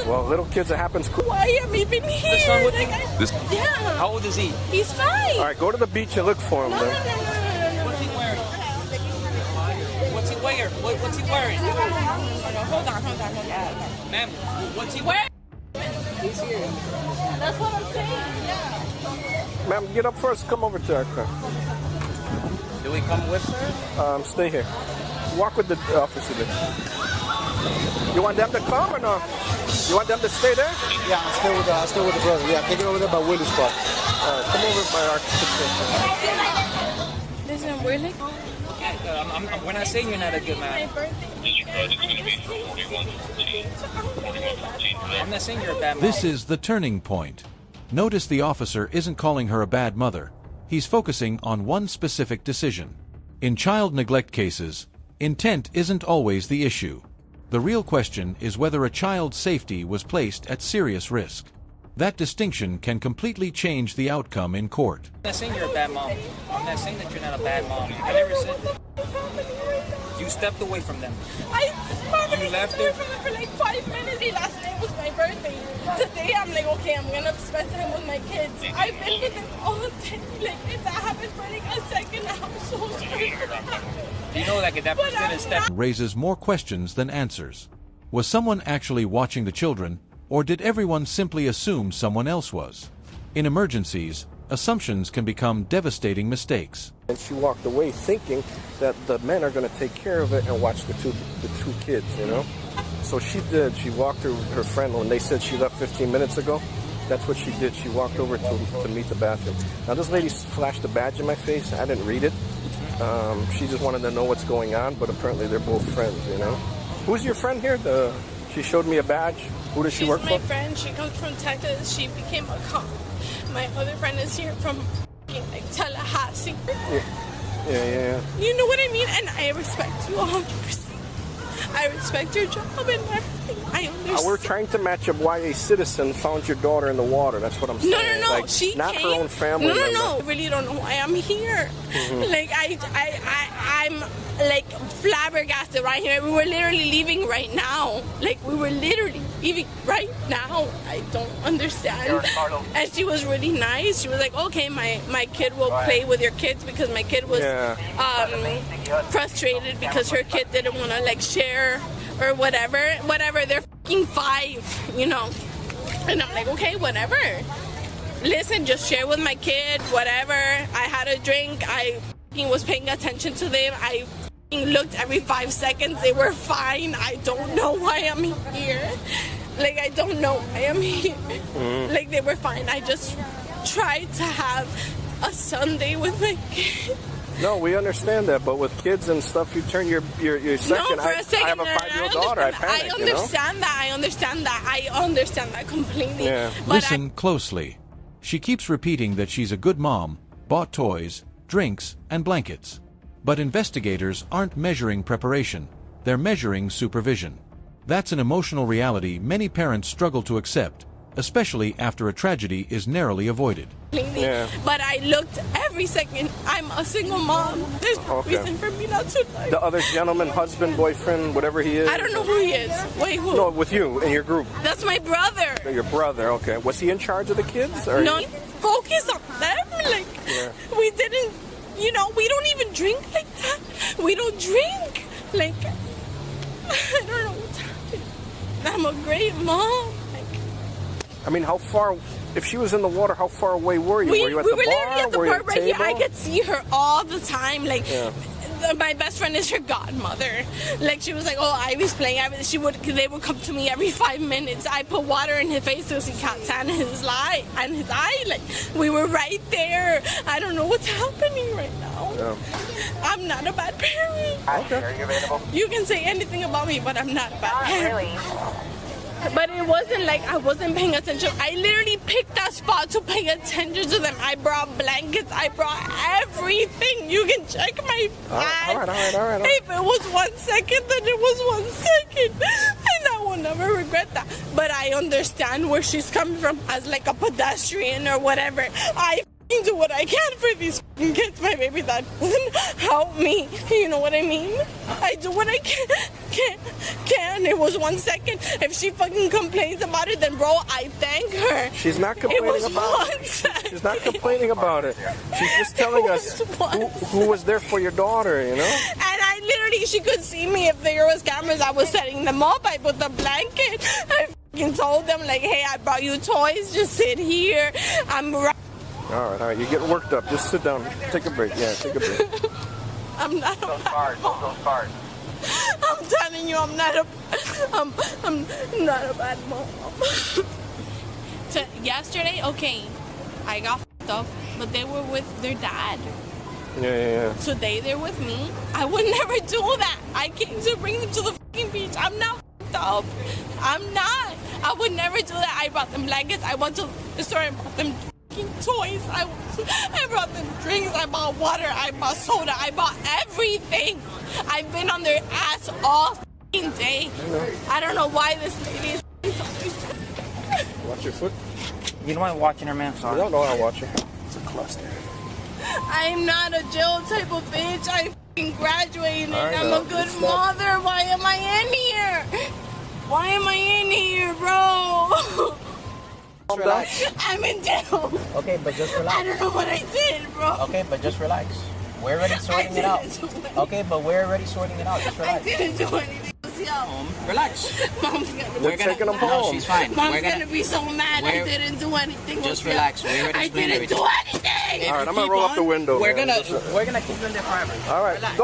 Well, little kids, it happens. Why am I even here? This son with you? Yeah. How old is he? He's fine. All right, go to the beach and look for him. No. Then. What's he wearing? What's he wearing? What's he wearing? Hold on. Ma'am, what's he wearing? He's here. That's what I'm saying. Yeah. Ma'am, get up first. Come over to our car. Do we come with her? Stay here. Walk with the officer there. You want them to come or no? You want them to stay there? Yeah, I'll stay with the brother. Yeah, take it over there by Willie's spot. Come over by our kitchen. Listen, really? We're not saying you're not a good man. I'm not saying you're a bad mom. This is the turning point. Notice the officer isn't calling her a bad mother. He's focusing on one specific decision. In child neglect cases, intent isn't always the issue. The real question is whether a child's safety was placed at serious risk. That distinction can completely change the outcome in court. I'm not saying you're a bad mom. I'm not saying that you're not a bad mom. I never said that. You stepped away from them. You left her for like 5 minutes. Last night was my birthday. Today I'm like, okay, I'm gonna spend time with my kids. I've been with them all day. Like, if that happens for like a second, I'm so sorry. You know, like, if that person didn't step. Raises more questions than answers. Was someone actually watching the children, or did everyone simply assume someone else was? In emergencies, assumptions can become devastating mistakes. And she walked away thinking that the men are going to take care of it and watch the two kids, you know? So she did. She walked her friend when they said she left 15 minutes ago. That's what she did. She walked over to meet the bathroom. Now, this lady flashed a badge in my face. I didn't read it. She just wanted to know what's going on, but apparently they're both friends, you know? Who's your friend here? She showed me a badge. Who does she work for? She's my friend. She comes from Texas. She became a cop. My other friend is here from like Tallahassee. Yeah. You know what I mean? And I respect you 100%. I respect your job and everything. I understand. We're trying to match up why a citizen found your daughter in the water. That's what I'm saying. No. Like, She not came. her own family. No. member. I really don't know why I'm here. Mm-hmm. Like I'm like flabbergasted right here. We were literally leaving right now. Like we were literally leaving right now. I don't understand. And she was really nice. She was like, okay, my kid will play with your kids because my kid was frustrated because her kid didn't want to like share or whatever. They're fucking 5, you know. And I'm like, okay, whatever. Listen, just share with my kid, whatever. I had a drink. I was paying attention to them. I looked every 5 seconds. They were fine. I don't know why I'm here. Like, I don't know why I'm here. Like, they were fine. I just tried to have a Sunday with my kid. No, we understand that, but with kids and stuff, you turn your second. No, for a second. I have a 5-year-old daughter. I panic. I understand that. I understand that completely. Yeah. But Listen closely. She keeps repeating that she's a good mom, bought toys, drinks, and blankets. But investigators aren't measuring preparation. They're measuring supervision. That's an emotional reality many parents struggle to accept, especially after a tragedy is narrowly avoided. Yeah. But I looked every second. I'm a single mom. There's no reason for me not to like. The other gentleman, husband, boyfriend, whatever he is. I don't know who he is. Wait, who? No, with you in your group. That's my brother. Your brother, okay. Was he in charge of the kids? Or No, focus on them. Like, we didn't, we don't even drink like that. We don't drink. Like, I don't know what's happening. I'm a great mom. I mean, how far, if she was in the water, how far away were you? Were you at the bar? Literally at the were you bar at right here. table? I could see her all the time. Like, my best friend is her godmother. Like, she was like, oh, Ivy's playing. They would come to me every 5 minutes. I put water in his face because he can't stand his eye. Like, we were right there. I don't know what's happening right now. Yeah. I'm not a bad parent. Okay. Are you available? You can say anything about me, but I'm not a bad parent. Really? But it wasn't like I wasn't paying attention. I literally picked that spot to pay attention to them. I brought blankets. I brought everything. You can check my bag. All right. If it was 1 second, then it was 1 second. And I will never regret that. But I understand where she's coming from as like a pedestrian or whatever. I do what I can for these kids. My baby dad doesn't help me. You know what I mean? I do what I can. It was 1 second. If she fucking complains about it, then bro, I thank her. She's not complaining about it. She's not complaining about it. She's just telling us who was there for your daughter, you know? And I literally, she could see me if there was cameras. I was setting them up. I put the blanket. I fucking told them, like, hey, I brought you toys. Just sit here. I'm right. All right. You're getting worked up. Just sit down. Take a break. Yeah, take a break. I'm not Those cards. I'm telling you, I'm not a bad mom. Yesterday, okay, I got f***ed up, but they were with their dad. Yeah. Today they're with me. I would never do that. I came to bring them to the fucking beach. I'm not f***ed up. I'm not. I would never do that. I brought them blankets. I went to the store and bought them toys. I brought them drinks. I bought water. I bought soda. I bought everything. I've been on their ass all f***ing day. I don't know why this lady is Watch your foot. You don't mind watching her, man. I Sorry. don't know how to watch her. It's a cluster. I'm not a Jill type of bitch. I f***ing graduated. I'm a good It's not- mother. Why am I in here? Why am I in here, bro? Relax. I'm in jail. Okay, but just I relax. don't know what I did, bro. Okay, but just relax. We're already sorting it out. Okay, but we're already sorting it out. Just I relax. didn't do anything. Yo, Relax. Mom's gonna We're taking them home. No, she's fine. Mom's gonna be so mad I didn't do anything. Just with relax. you. We already I explained didn't do anything. All right, I'm gonna roll up the window. We're man. gonna keep you in there forever. All right.